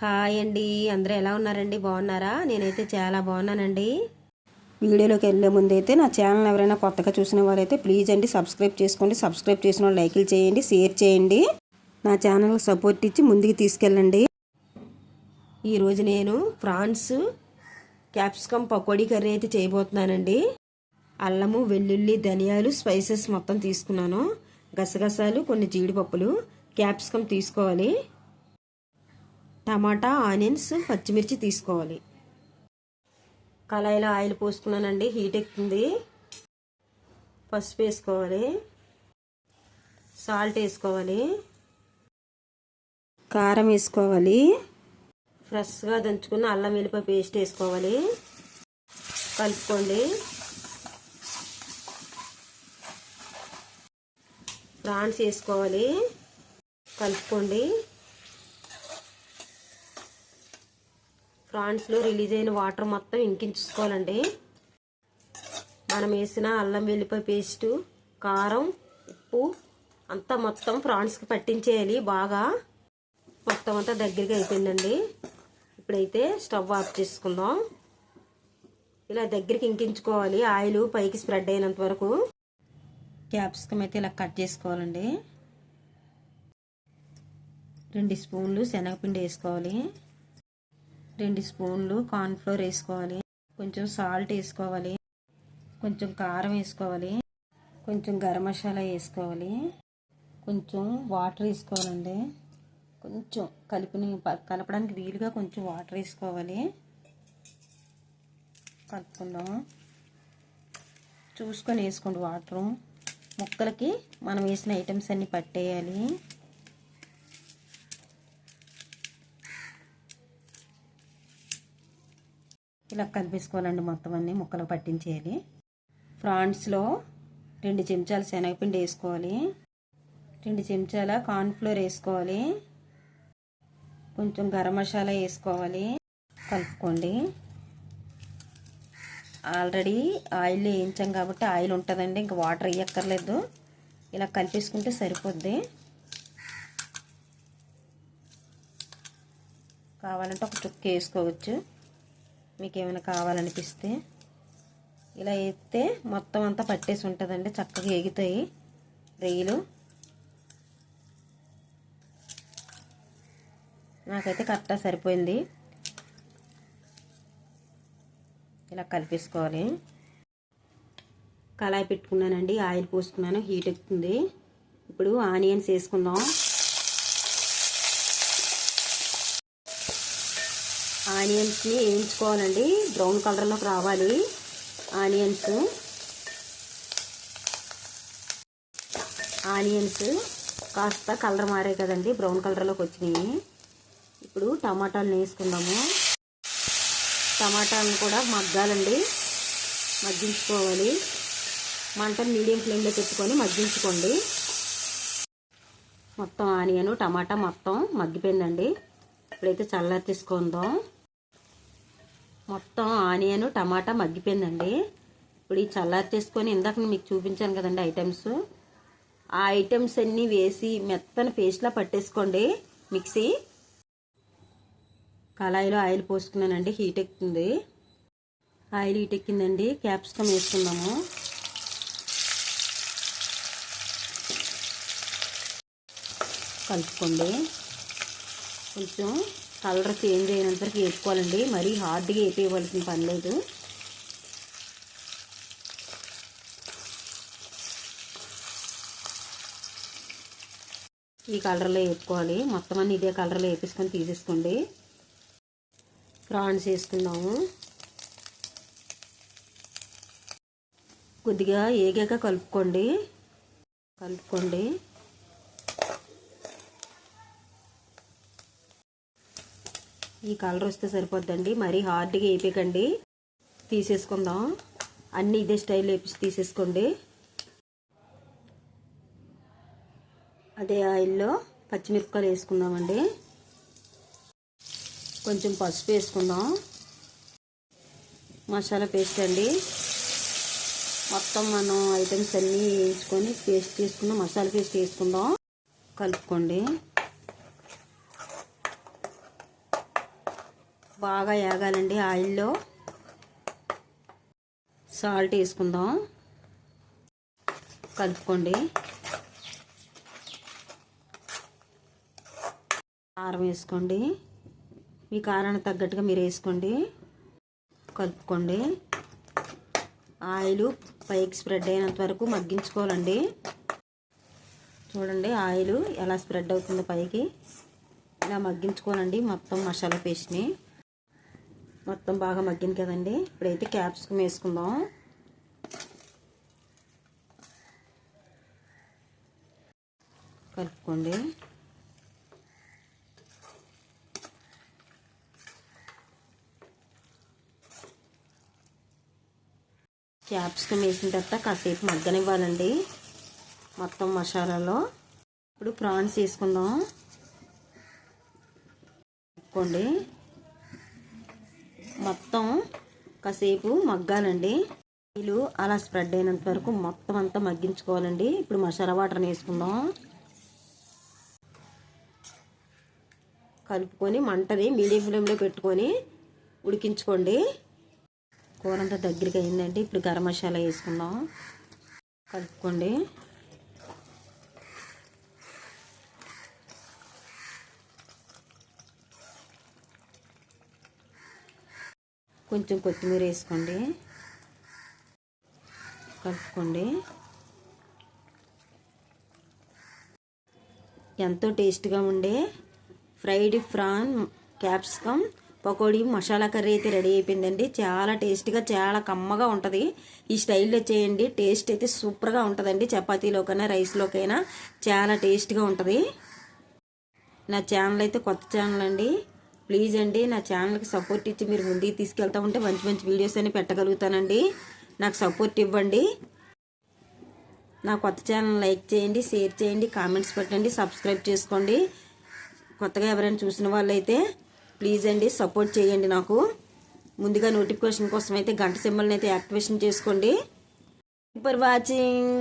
Hi అండి, అందరూ ఎలా ఉన్నారండి? బాగున్నారా? నేనైతే చాలా బాగున్నానండి. వీడియోలోకి వెళ్ళే ముందు అయితే నా ఛానల్ ఎవరైనా కొత్తగా చూసిన వారైతే ప్లీజ్ అండి సబ్స్క్రైబ్ చేసుకోండి. సబ్స్క్రైబ్ చేసిన వాళ్ళు లైక్లు చేయండి, షేర్ చేయండి. నా ఛానల్కి సపోర్ట్ ఇచ్చి ముందుకు తీసుకెళ్ళండి. ఈరోజు నేను ప్రాన్స్ క్యాప్సికమ్ పకోడీ కర్రీ అయితే చేయబోతున్నానండి. అల్లము, వెల్లుల్లి, ధనియాలు, స్పైసెస్ మొత్తం తీసుకున్నాను. గసగసాలు, కొన్ని జీడిపప్పులు, క్యాప్సికమ్ తీసుకోవాలి. టమాటా, ఆనియన్స్, పచ్చిమిర్చి తీసుకోవాలి. కళాయిలో ఆయిల్ పోసుకున్నానండి, హీట్ ఎక్కుతుంది. పసుపు వేసుకోవాలి, సాల్ట్ వేసుకోవాలి, కారం వేసుకోవాలి, ఫ్రెష్గా దంచుకున్న అల్లం వెల్లిపాయ పేస్ట్ వేసుకోవాలి. కలుపుకోండి. ప్రాన్స్ వేసుకోవాలి, కలుపుకోండి. ప్రాన్స్లో రిలీజ్ అయిన వాటర్ మొత్తం ఇంకించుకోవాలండి. మనం వేసిన అల్లం వెల్లిపాయ పేస్టు, కారం, ఉప్పు అంతా మొత్తం ప్రాన్స్కి పట్టించేయాలి. బాగా మొత్తం అంతా దగ్గరికి అయిపోయిందండి. ఇప్పుడైతే స్టవ్ ఆఫ్ చేసుకుందాం. ఇలా దగ్గరికి ఇంకించుకోవాలి, ఆయిల్ పైకి స్ప్రెడ్ అయినంత వరకు. క్యాప్సికమ్ అయితే ఇలా కట్ చేసుకోవాలండి. 2 స్పూన్లు శనగపిండి వేసుకోవాలి, 2 స్పూన్లు కార్న్ఫ్లోర్ వేసుకోవాలి, కొంచెం సాల్ట్ వేసుకోవాలి, కొంచెం కారం వేసుకోవాలి, కొంచెం గరం మసాలా వేసుకోవాలి, కొంచెం వాటర్ వేసుకోవాలండి. కొంచెం కలపడానికి వీలుగా కొంచెం వాటర్ వేసుకోవాలి. కలుపుకుందాం. చూసుకొని వేసుకోండి వాటరు. ముక్కలకి మనం వేసిన ఐటమ్స్ అన్నీ పట్టేయాలి. ఇలా కలిపేసుకోవాలండి. మొత్తం అన్నీ ముక్కలు పట్టించేయాలి. ప్రాన్స్లో 2 చెంచాలు శనగపిండి వేసుకోవాలి, 2 చెంచాల కార్న్ఫ్లోర్ వేసుకోవాలి, కొంచెం గరం మసాలా వేసుకోవాలి. కలుపుకోండి. ఆల్రెడీ ఆయిల్ వేయించాం కాబట్టి ఆయిల్ ఉంటుందండి, ఇంకా వాటర్ వేయక్కర్లేదు. ఇలా కలిపేసుకుంటే సరిపోద్ది. కావాలంటే ఒక చుక్క వేసుకోవచ్చు, మీకు ఏమైనా కావాలనిపిస్తే. ఇలా వేస్తే మొత్తం అంతా పట్టేసి ఉంటుందండి, చక్కగా ఎగుతాయి రొయ్యలు. నాకైతే కరెక్ట్గా సరిపోయింది. ఇలా కలిపేసుకోవాలి. కళాయి పెట్టుకున్నానండి, ఆయిల్ పోసుకున్నాను, హీట్ ఎక్కుతుంది. ఇప్పుడు ఆనియన్స్ వేసుకుందాం. ఆనియన్స్ని వేయించుకోవాలండి, బ్రౌన్ కలర్లోకి రావాలి ఆనియన్స్ కాస్త కలర్ మారాయి కదండి, బ్రౌన్ కలర్లోకి వచ్చినాయి. ఇప్పుడు టమాటాలను వేసుకుందాము. టమాటాలను కూడా మగ్గాలండి, మగ్గించుకోవాలి. మంట మీడియం ఫ్లేమ్లో పెట్టుకొని మగ్గించుకోండి. మొత్తం ఆనియన్, టమాటా మొత్తం మగ్గిపోయిందండి. ఇప్పుడైతే చల్లారి తీసుకుందాం. మొత్తం ఆనియన్, టమాటా మగ్గిపోయిందండి. ఇప్పుడు ఈ చల్లారి తీసుకొని ఇందాక మీకు చూపించాను కదండి ఐటమ్స్, ఆ ఐటమ్స్ అన్నీ వేసి మెత్తని పేస్ట్లా పట్టేసుకోండి మిక్సీ. కళాయిలో ఆయిల్ పోసుకున్నానండి, హీట్ ఎక్కుతుంది. ఆయిల్ హీట్ ఎక్కిందండి, క్యాప్సికమ్ వేసుకుందాము. కలుపుకోండి. కొంచెం కలర్ చేంజ్ అయినంత వరకు వేసుకోవాలండి, మరీ హార్డ్గా వేపేయవలసిన పని లేదు. ఈ కలర్లో వేపుకోవాలి. మొత్తం అన్ని ఇదే కలర్లో వేపేసుకొని తీసేసుకోండి. ప్రాన్స్ వేసుకుందాము. కొద్దిగా ఏగాక కలుపుకోండి. ఈ కలర్ వస్తే సరిపోద్దండి, మరీ హార్డ్గా వేపేయకండి. తీసేసుకుందాం. అన్నీ ఇదే స్టైల్లో వేపించి తీసేసుకోండి. అదే ఆయిల్లో పచ్చిమిరపకాయలు వేసుకుందామండి. కొంచెం పసుపు వేసుకుందాం. మసాలా పేస్ట్ అండి, మొత్తం మనం ఐటమ్స్ అన్నీ వేయించుకొని పేస్ట్ తీసుకున్న మసాలా పేస్ట్ వేసుకుందాం. కలుపుకోండి. బాగా వేగాలండి. ఆయిల్లో సాల్ట్ వేసుకుందాం, కలుపుకోండి. కారం వేసుకోండి, మీ కారానికి తగ్గట్టుగా మీరు వేసుకోండి. కలుపుకోండి. ఆయిల్ పైకి స్ప్రెడ్ అయినంత వరకు మగ్గించుకోవాలండి. చూడండి ఆయిల్ ఎలా స్ప్రెడ్ అవుతుందో పైకి, ఇలా మగ్గించుకోవాలండి. మొత్తం మసాలా పేస్ట్ని మొత్తం బాగా మగ్గింది కదండి. ఇప్పుడైతే క్యాప్సికమ్ వేసుకుందాం. కలుపుకోండి. క్యాప్సికమ్ వేసిన తర్వాత కాసేపు మగ్గనివ్వాలండి మొత్తం మసాలాలో. ఇప్పుడు ప్రాన్స్ వేసుకుందాం. కలుపుకోండి. మొత్తం కాసేపు మగ్గాలండి. నీళ్ళు అలా స్ప్రెడ్ అయినంత వరకు మొత్తం అంతా మగ్గించుకోవాలండి. ఇప్పుడు మసాలా వాటర్ని వేసుకుందాం. కలుపుకొని మంటని మీడియం ఫ్లేమ్లో పెట్టుకొని ఉడికించుకోండి. కూర అంతా దగ్గరికి అయిందండి. ఇప్పుడు గరం మసాలా వేసుకుందాం. కలుపుకోండి. కొంచెం కొత్తిమీర వేసుకోండి. కలుపుకోండి. ఎంతో టేస్ట్గా ఉండే fried prawn capsicum pakodi masala curry అయితే రెడీ అయిపోయిందండి. చాలా టేస్టీగా, చాలా కమ్మగా ఉంటుంది. ఈ స్టైల్లో చేయండి, టేస్ట్ అయితే సూపర్గా ఉంటుందండి. చపాతీలోకైనా రైస్లోకైనా చాలా టేస్ట్గా ఉంటుంది. నా ఛానల్ అయితే కొత్త ఛానల్ అండి. ప్లీజ్ అండి నా ఛానల్కి సపోర్ట్ ఇచ్చి మీరు ముందుకు తీసుకెళ్తా ఉంటే మంచి మంచి వీడియోస్ అని పెట్టగలుగుతానండి. నాకు సపోర్ట్ ఇవ్వండి. నా కొత్త ఛానల్ లైక్ చేయండి, షేర్ చేయండి, కామెంట్స్ పెట్టండి, సబ్స్క్రైబ్ చేసుకోండి. కొత్తగా ఎవరైనా చూసిన వాళ్ళైతే ప్లీజ్ అండి సపోర్ట్ చేయండి. నాకు ముందుగా నోటిఫికేషన్ కోసం అయితే గంట సింబల్ని అయితే యాక్టివేషన్ చేసుకోండి. For watching.